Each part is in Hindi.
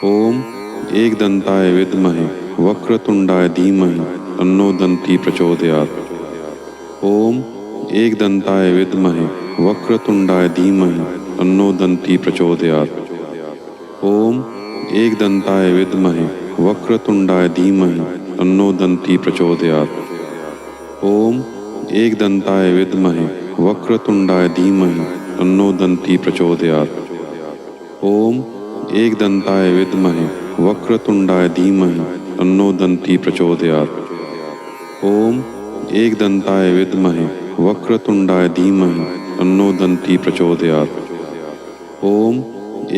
ओम एकदंताय विद्महे वक्रतुंडाय धीमहि तन्नो दन्ती प्रचोदयात्। ओम एकदंताय विद्महे वक्रतुंडाय धीमहि तन्नो दन्ती प्रचोदयात्। ओम एकदंताय विद्महे वक्रतुंडाय धीमहि तन्नो दन्ती प्रचोदयात्। ओम एकदंताय विद्महे वक्रतुंडाय धीमहि तन्नो दन्ती प्रचोदयात्। ओम एकदंताय विद्महे वक्रतुंडाय धीमहि तन्नो दन्ती प्रचोदयात्। ओम एकदंताय विद्महे वक्रतुंडाय धीमहि तन्नो दन्ती प्रचोदयात्। ओम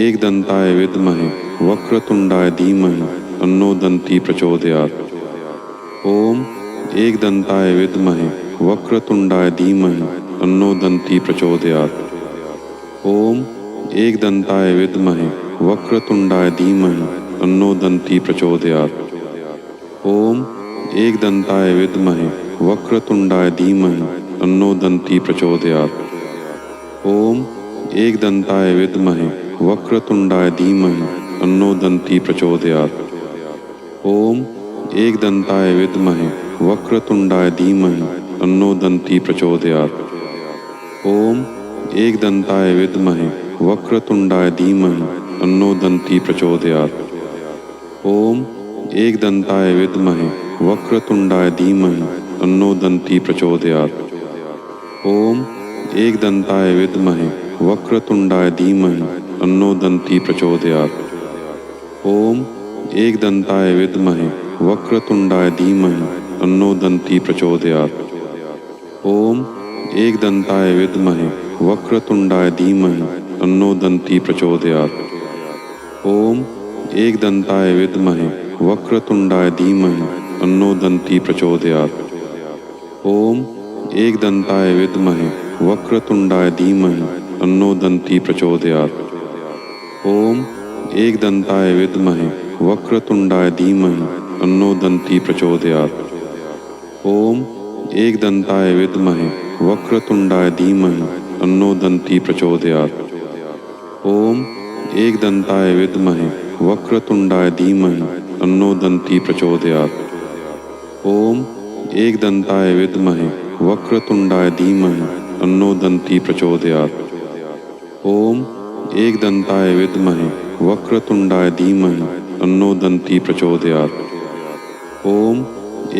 एकदंताय विद्महे वक्रतुंडाय धीमहि तन्नो दन्ती प्रचोदयात्। ओम एकदंताय विद्महे वक्रतुंडाय धीमहि तन्नो दन्ती प्रचोदयात्। ओम एकदंताय विद्महे वक्रतुंडाय धीमहि तन्नो दन्ती प्रचोदयात्। ओम एकदंताय विद्महे वक्रतुंडाय धीमहि तन्नो दन्ती प्रचोदयात्। ओम एकदंताय विद्महे वक्रतुंडाय धीमहि तन्नो दन्ती प्रचोदयात्। ओम एकदंताय विद्महे वक्रतुंडाय धीमहि तन्नो दन्ती प्रचोदयात्। ओम एकदंताय विद्महे वक्रतुंडाय धीमहि तन्नो दन्ती प्रचोदयात्। ओम एकदंताय विद्महे वक्रतुंडाय धीमहि तन्नो दन्ती प्रचोदयात्। ओम एकदंताय विद्महे वक्रतुंडाय धीमहि तन्नो दन्ती प्रचोदयात्। ओम एकदंताय विद्महे वक्रतुंडाय धीमहि तन्नो दन्ती प्रचोदयात्। ओम एकदंताय विद्महे वक्रतुंडाय धीमहि तन्नो दन्ती प्रचोदयात्। ओम एकदंताय विद्महे वक्रतुंडाय धीमहि तन्नो दन्ती प्रचोदयात्। ओम एकदंताय विद्महे वक्रतुंडाय धीमहि तन्नो दन्ती प्रचोदयात्। ओम एकदंताय विद्महे वक्रतुंडाय धीमहि तन्नो दन्ती प्रचोदयात्। ओम एकदंताय विद्महे वक्रतुंडाय धीमहि तन्नो दन्ती प्रचोदयात्। ओम एकदंताय विद्महे वक्रतुंडाय धीमहि तन्नो दन्ती प्रचोदयात्। ओम एकदंताय विद्महे वक्रतुंडाय धीमहि तन्नो दन्ती प्रचोदयात्। ओम एकदंताय विद्महे वक्रतुंडाय धीमहि तन्नो दन्ती प्रचोदयात्। ओम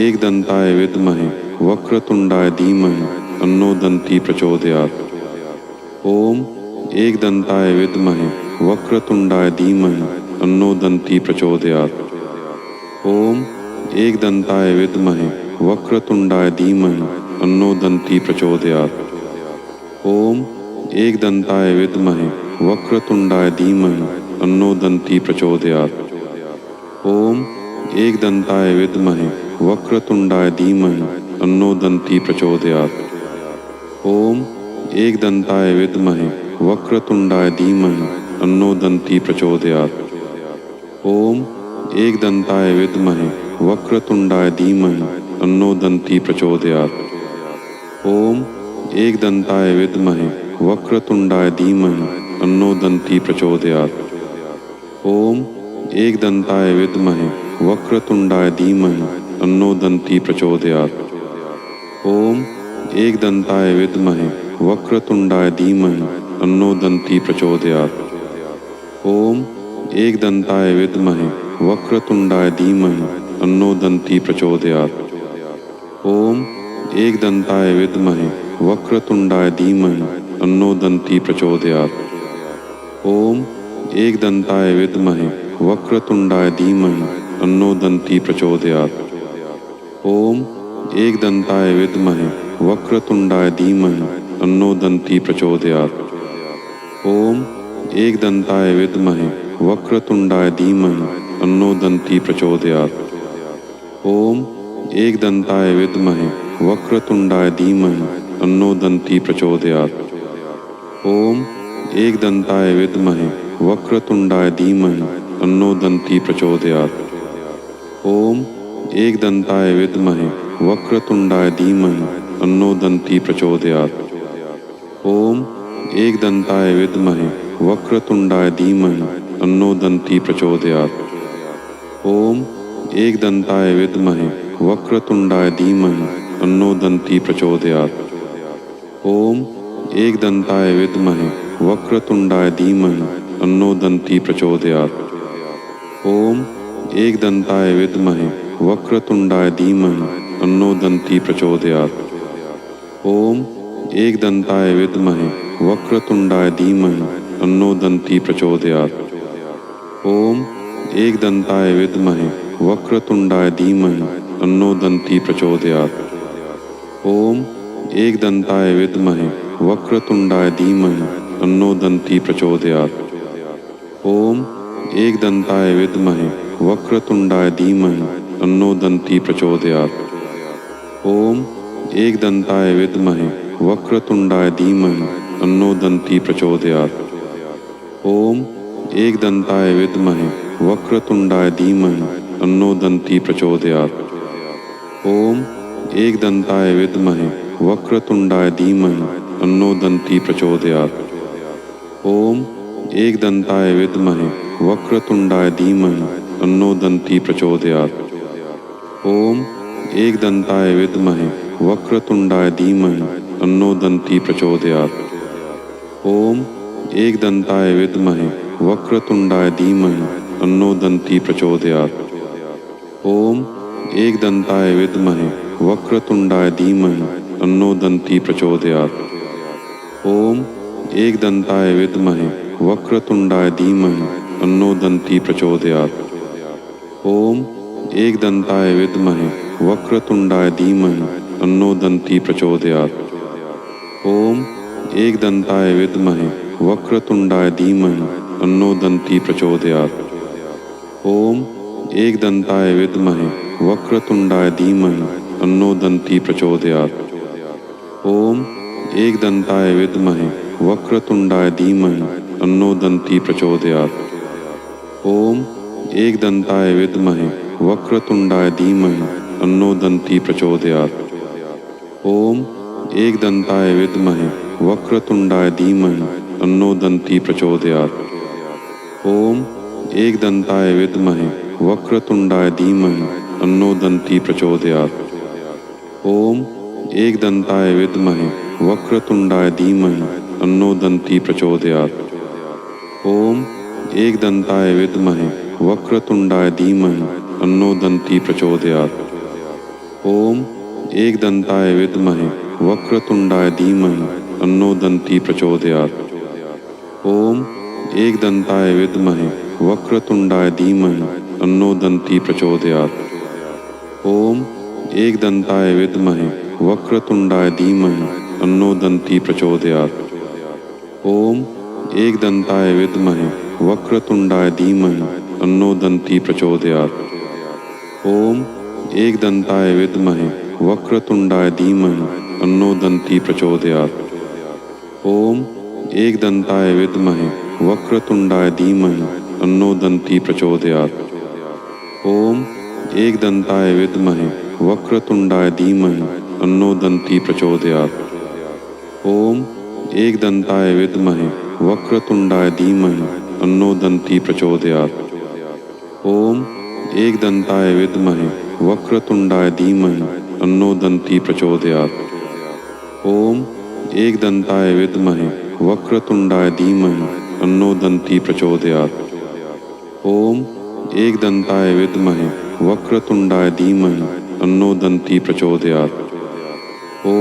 एकदंताय विद्महे वक्रतुंडाय धीमहि तन्नो दन्ती प्रचोदयात्। ओम एकदंताय विद्महे वक्रतुंडाय धीमहि तन्नो दन्ती प्रचोदयात्। ओम एकदंताय विद्महे वक्रतुंडाय धीमहि तन्नो दन्ती प्रचोदयात्। ओम एकदंताय विद्महे वक्रतुंडाय धीमहि तन्नो दन्ती प्रचोदयात्। ओम एकदंताय विद्महे वक्रतुंडाय धीमहि तन्नो दन्ती प्रचोदयात्। ओम एकदंताय विद्महे वक्रतुंडाय धीमहि तन्नो दन्ती प्रचोदयात्। ओम एकदंताय विद्महे वक्रतुंडाय धीमहि तन्नो दन्ती प्रचोदयात्। ओम एकदंताय विद्महे वक्रतुंडाय धीमहि तन्नो दन्ती प्रचोदयात्। ओम एकदंताय विद्महे वक्रतुंडाय धीमहि तन्नो दन्ती प्रचोदयात्। ओम एकदंताय विद्महे वक्रतुंडाय धीमहि तन्नो दन्ती प्रचोदयात्। ओम एकदंताय विद्महे वक्रतुंडाय धीमहि तन्नो दन्ती प्रचोदयात्। ओम एकदंताय विद्महे वक्रतुंडाय धीमहि तन्नो दन्ती प्रचोदयात्। ओम एकदंताय विद्महे वक्रतुंडाय धीमहि तन्नो दन्ती प्रचोदयात्। ओम एकदंताय विद्महे वक्रतुंडाय धीमहि तन्नो दन्ती प्रचोदयात्। ओम एकदंताय विद्महे वक्रतुंडाय धीमहि तन्नो दन्ती प्रचोदयात्। ओम एकदंताय विद्महे वक्रतुंडाय धीमहि तन्नो दन्ती प्रचोदयात्। ओम एकदंताय विद्महे वक्रतुंडाय धीमहि तन्नो दन्ती प्रचोदयात्। ओम एकदंताय विद्महे वक्रतुंडाय धीमहि तन्नो दन्ती प्रचोदयात्। ओम एकदंताय विद्महे वक्रतुंडाय धीमहि तन्नो दन्ती प्रचोदयात्। ओम एकदन्ताय विद्महे वक्रतुंडाय धीमहि तन्नो दन्ती प्रचोदयात्। ओम एकदन्ताय विद्महे वक्रतुंडाय धीमहि तन्नो दन्ती प्रचोदयात्। ओम एकदन्ताय विद्महे वक्रतुंडाय धीमहि तन्नो दन्ती प्रचोदयात्। ओम एकदन्ताय विद्महे वक्रतुंडाय धीमहि तन्नो दन्ती प्रचोदयात्। ओम एकदन्ताय विद्महे वक्रतुंडाय धीमहि तन्नो दन्ती प्रचोदयात्। ओम एकदन्ताय विद्महे वक्रतुंडाय धीमहि तन्नो दन्ती प्रचोदयात्। ओम एकदन्ताय विद्महे वक्रतुंडाय धीमहि तन्नो दन्ती प्रचोदयात्। ओम एकदन्ताय विद्महे वक्रतुंडाय धीमहि तन्नो दन्ती प्रचोदयात्। ओम एकदन्ताय विद्महे वक्रतुंडाय धीमहि तन्नो दन्ती प्रचोदयात्। ओम एकदन्ताय विद्महे वक्रतुंडाय धीमहि तन्नो दन्ती प्रचोदयात्। ओम एकदन्ताय विद्महे वक्रतुंडाय धीमहि तन्नो दन्ती प्रचोदयात्। ओम एकदन्ताय विद्महे वक्रतुंडाय धीमहि तन्नो दन्ती प्रचोदयात्। ओम एकदन्ताय विद्महे वक्रतुंडाय धीमहि तन्नो दन्ती प्रचोदयात्। ओम एकदन्ताय विद्महे वक्रतुंडाय धीमहि तन्नो दन्ती प्रचोदयात्। ओम एकदन्ताय विद्महे वक्रतुंडाय धीमहि तन्नो दन्ती प्रचोदयात्। ओम एकदन्ताय विद्महे वक्रतुंडाय धीमहि तन्नो दन्ती प्रचोदयात्। ओम एकदन्ताय विद्महे वक्रतुंडाय धीमहि तन्नो दन्ती प्रचोदयात्। ओम एकदन्ताय विद्महे वक्रतुंडाय धीमहि तन्नो दन्ती प्रचोदयात्। ओम एकदन्ताय विद्महे वक्रतुंडाय धीमहि तन्नो दन्ती प्रचोदयात्। ओम एकदन्ताय विद्महे वक्रतुंडाय धीमहि तन्नो दन्ती प्रचोदयात्। ओम एकदन्ताय विद्महे वक्रतुंडाय धीमहि तन्नो दन्ती प्रचोदयात्। ओम एकदन्ताय विद्महे वक्रतुंडाय धीमहि तन्नो दन्ती प्रचोदयात्। ओम एकदन्ताय विद्महे वक्रतुंडाय धीमहि तन्नो दन्ती प्रचोदयात्। ओम एकदन्ताय विद्महे वक्रतुंडाय धीमहि तन्नो दन्ती प्रचोदयात्। ओम एकदन्ताय विद्महे वक्रतुंडाय धीमहि तन्नो दन्ती प्रचोदयात्। ओम एकदन्ताय विद्महे वक्रतुंडाय धीमहि तन्नो दन्ती प्रचोदयात्। ओम एकदन्ताय विद्महे वक्रतुंडाय धीमहि तन्नो दन्ती प्रचोदयात्। ओम एकदन्ताय विद्महे वक्रतुंडाय धीमहि तन्नो दन्ती प्रचोदयात्। ओम एकदन्ताय विद्महे वक्रतुंडाय धीमहि तन्नो दन्ती प्रचोदयात्। ओम एकदन्ताय विद्महे वक्रतुंडाय धीमहि तन्नो दन्ती प्रचोदयात्। ओम एकदन्ताय विद्महे वक्रतुंडाय धीमहि तन्नो दन्ती प्रचोदयात्। ओम एकदन्ताय विद्महे वक्रतुंडाय धीमहि तन्नो दन्ती प्रचोदयात्। ओम एकदन्ताय विद्महे वक्रतुंडाय धीमहि तन्नो दन्ती प्रचोदयात्। ओम एकदन्ताय विद्महे वक्रतुंडाय धीमहि तन्नो दन्ती प्रचोदयात्। ओम एकदन्ताय विद्महे वक्रतुंडाय धीमहि तन्नो दन्ती प्रचोदयात्।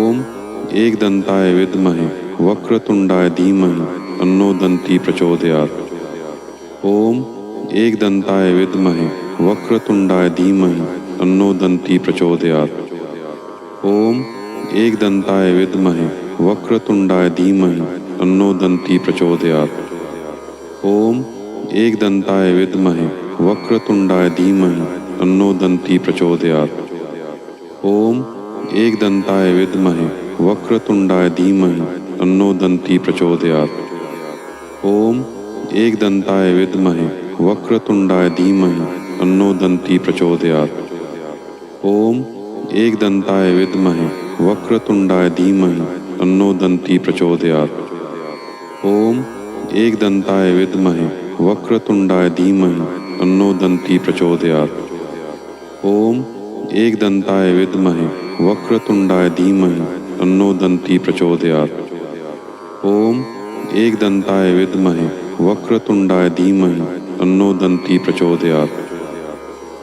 ओम एकदन्ताय विद्महे वक्रतुंडाय धीमहि तन्नो दन्ती प्रचोदयात्। ओम एकदन्ताय विद्महे वक्रतुंडाय धीमहि तन्नो दन्ती प्रचोदयात्। ओम एकदन्ताय विद्महे वक्रतुंडाय धीमहि तन्नो दन्ती प्रचोदयात्। ओम एकदन्ताय विद्महे वक्रतुंडाय धीमहि तन्नो दन्ती प्रचोदयात्। ओम एकदन्ताय विद्महे वक्रतुंडाय धीमहि तन्नो दन्ती प्रचोदयात्। ओम एकदन्ताय विद्महे वक्रतुंडाय धीमहि तन्नो दन्ती प्रचोदयात्। ओम एकदन्ताय विद्महे वक्रतुंडाय धीमहि तन्नो दन्ती प्रचोदयात्। ओम एकदन्ताय विद्महे वक्रतुंडाय धीमहि तन्नो दन्ती प्रचोदयात्। ओम एकदन्ताय विद्महे वक्रतुंडाय धीमहि तन्नो दन्ती प्रचोदयात्। ओम एकदन्ताय विद्महे वक्रतुंडाय धीमहि तन्नो दन्ती प्रचोदयात्।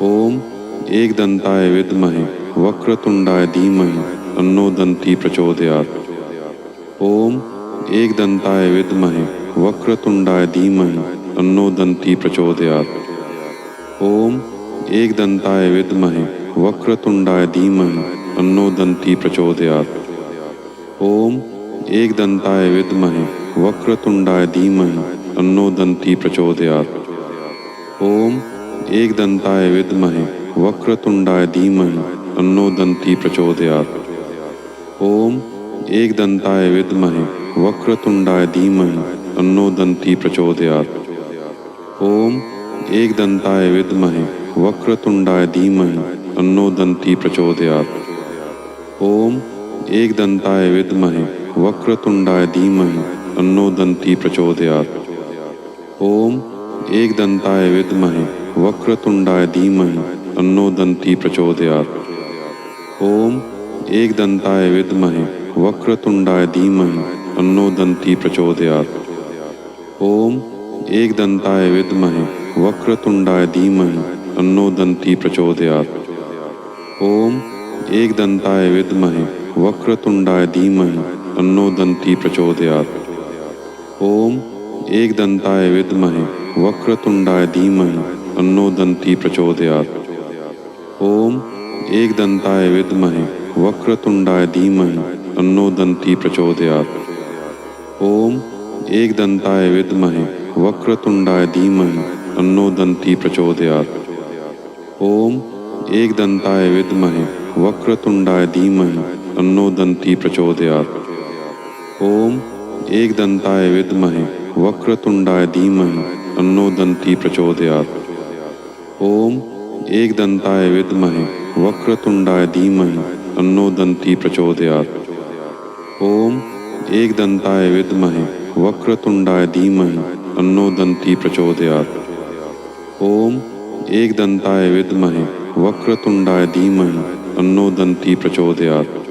ओम एकदन्ताय विद्महे वक्रतुंडाय धीमहि तन्नो दन्ती प्रचोदयात्। ओम एकदन्ताय विद्महे वक्रतुंडाय धीमहि तन्नो दन्ती प्रचोदयात्। ओम एकदन्ताय विद्महे वक्रतुंडाय धीमहि तन्नो दन्ती प्रचोदयात्। ओम एकदन्ताय विद्महे वक्रतुंडाय धीमहि तन्नो दन्ती प्रचोदयात्। ओम एकदन्ताय विद्महे वक्रतुंडाय धीमहि तन्नो दन्ती प्रचोदयात्। ओम एकदन्ताय विद्महे वक्रतुंडाय धीमहि तन्नो दन्ती प्रचोदयात्। ओम एकदन्ताय विद्महे वक्रतुंडाय धीमहि तन्नो दन्ती प्रचोदयात्। ओम एकदन्ताय विद्महे वक्रतुंडाय धीमहि तन्नो दन्ती प्रचोदयात्। ओम एकदन्ताय विद्महे वक्रतुंडाय धीमहि तन्नो दन्ती प्रचोदयात्। ओम एकदन्ताय विद्महे वक्रतुंडाय धीमहि तन्नो दन्ती प्रचोदयात्। ओम एकदन्ताय विद्महे वक्रतुंडाय धीमहि तन्नो दन्ती प्रचोदयात्। ओम एकदन्ताय विद्महे वक्रतुंडाय धीमहि तन्नो दन्ती प्रचोदयात्। ओम एकदन्ताय विद्महे वक्रतुंडाय धीमहि तन्नो दन्ती प्रचोदयात्। ओम एकदन्ताय विद्महे वक्रतुंडाय धीमहि तन्नो दन्ती प्रचोदयात्। ओम एकदन्ताय विद्महे वक्रतुंडाय धीमहि तन्नो दन्ती प्रचोदयात्। ओम एकदन्ताय विद्महे वक्रतुंडाय धीमहि तन्नो दन्ती प्रचोदयात्। ओम एकदन्ताय विद्महे वक्रतुंडाय धीमहि तन्नो दन्ती प्रचोदयात्। ओम एकदन्ताय विद्महे वक्रतुंडाय धीमहि तन्नो दन्ती प्रचोदयात्। ओम एकदन्ताय विद्महे वक्रतुंडाय धीमहि तन्नो दन्ती प्रचोदयात्। ओम एकदन्ताय विद्महे वक्रतुंडाय धीमहि तन्नो दन्ती प्रचोदयात्।